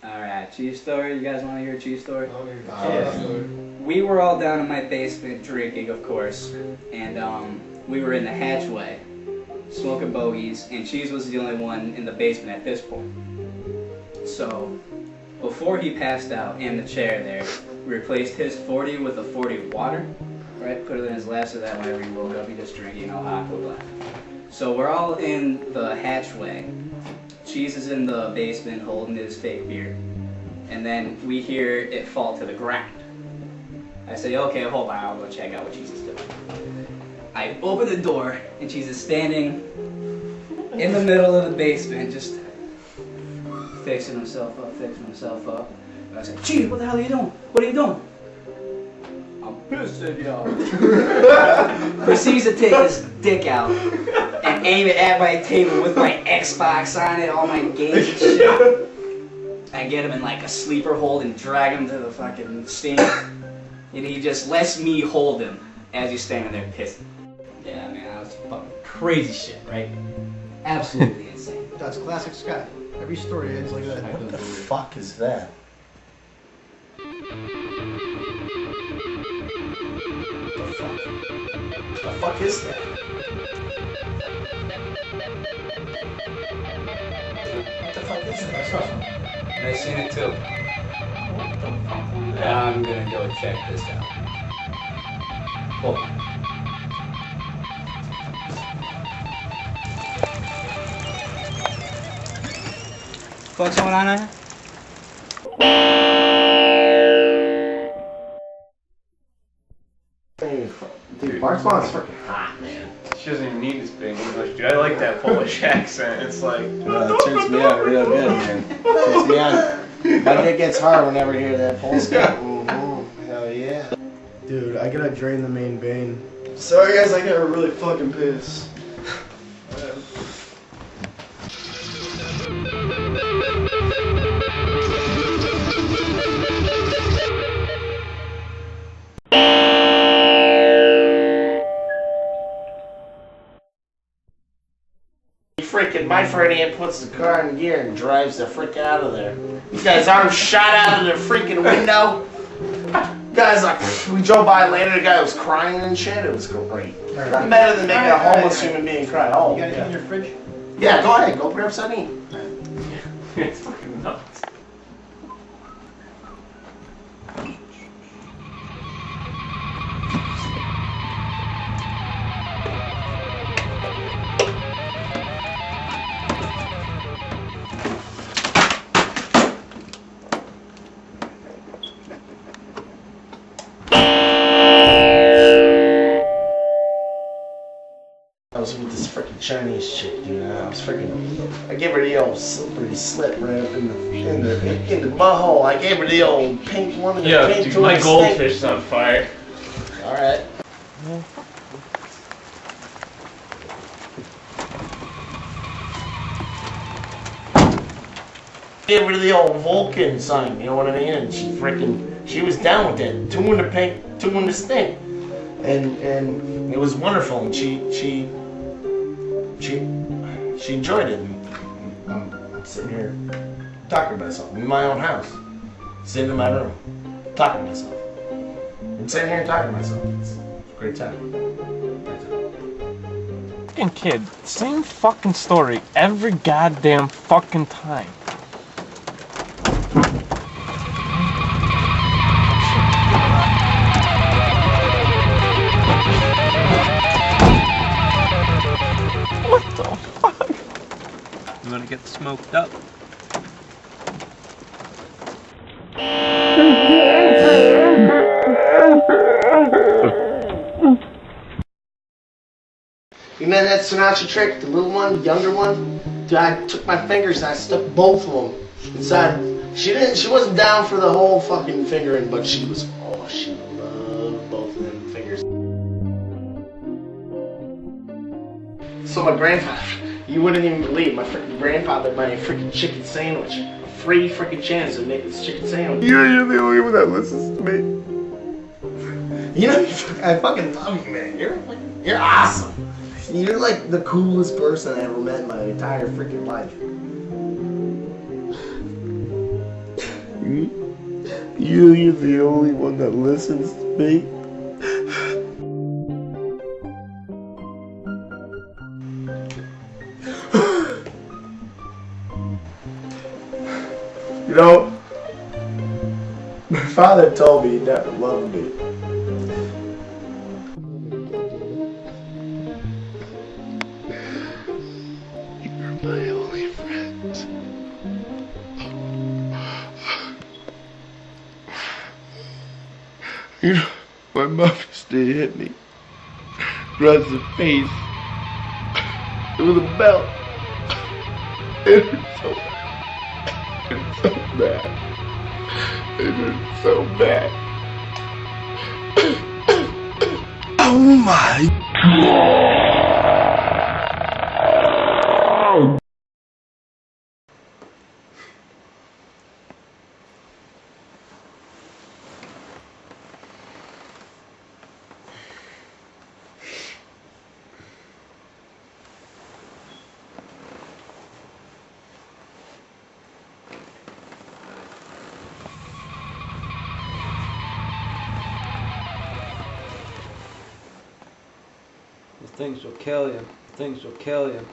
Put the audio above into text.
Alright, cheese story. You guys want to hear a cheese story? Yeah. We were all down in my basement drinking, of course, and we were in the hatchway smoking bogeys, and Cheese was the only one in the basement at this point. So, before he passed out in the chair there, we replaced his 40 with a 40 of water, right? Put it in his glass so that whenever he woke up, he just drank, hot cold glass. So we're all in the hatchway. Cheese is in the basement holding his fake beer, and then we hear it fall to the ground. I say, okay, hold on, I'll go check out what Cheese is doing. I open the door, and Cheese is standing in the middle of the basement, just fixing himself up. And I said, Cheese, what the hell are you doing? What are you doing? I'm pissed at y'all. Proceeds to take his dick out and aim it at my table with my Xbox on it, all my games and shit. I get him in like a sleeper hold and drag him to the fucking stand. And he just lets me hold him as he's standing there pissing. Yeah, man, that was fucking crazy shit, right? Absolutely insane. That's classic Scott. Every story ends like that. What the fuck is that? What the fuck is that? What the fuck is that? I seen it too. I'm gonna go check this out. Hold on. What's going on there? Dude, Mark's mom's freaking hot, man. She doesn't even need to speak English, dude. I like that Polish accent. It's like... It turns me on real good, man. Turns me on. My dick gets hard whenever I hear that Polish guy. Hell yeah. Dude, I gotta drain the main vein. Sorry guys, I got really fucking pissed. Freaking, my friend Ian puts the car in gear and drives the frick out of there. These guys' arms shot out of the freaking window. Guys, like, we drove by later, the guy was crying and shit. It was great. Nothing better than making a homeless human being cry. Oh, You got anything in your fridge? yeah, go ahead, go put up something. It's fucking nuts. I was with this freaking Chinese chick, dude. I gave her the old slippery slip right up in the butthole. I gave her the old pink one. And Yeah, came dude, to my her goldfish is on fire. All right. Gave her the old Vulcan sign, you know what I mean? And she was down with that. 2 in the pink, 2 in the stink. And it was wonderful, and she enjoyed it. I'm sitting here talking to myself in my own house, sitting in my room, talking to myself. I'm sitting here talking to myself. It's a great time. Fucking kid, same fucking story every goddamn fucking time. What the fuck? You wanna get smoked up? You know that Sinatra trick, the little one, the younger one? Dude, I took my fingers and I stuck both of them inside. She wasn't down for the whole fucking fingering, but she loved both of them fingers. So my grandfather, you wouldn't even believe, my freaking grandfather made a freaking chicken sandwich. A free freaking chance to make this chicken sandwich. You're the only one that listens to me. You know, I fucking love you, man. You're awesome. You're like the coolest person I ever met in my entire freaking life. You're the only one that listens to me. You know, my father told me he never loved me. You're my only friend. You know, my mom used to hit me across the face with a belt. It hurt so bad. It hurt so bad. Oh my God. The things will kill you. The things will kill you.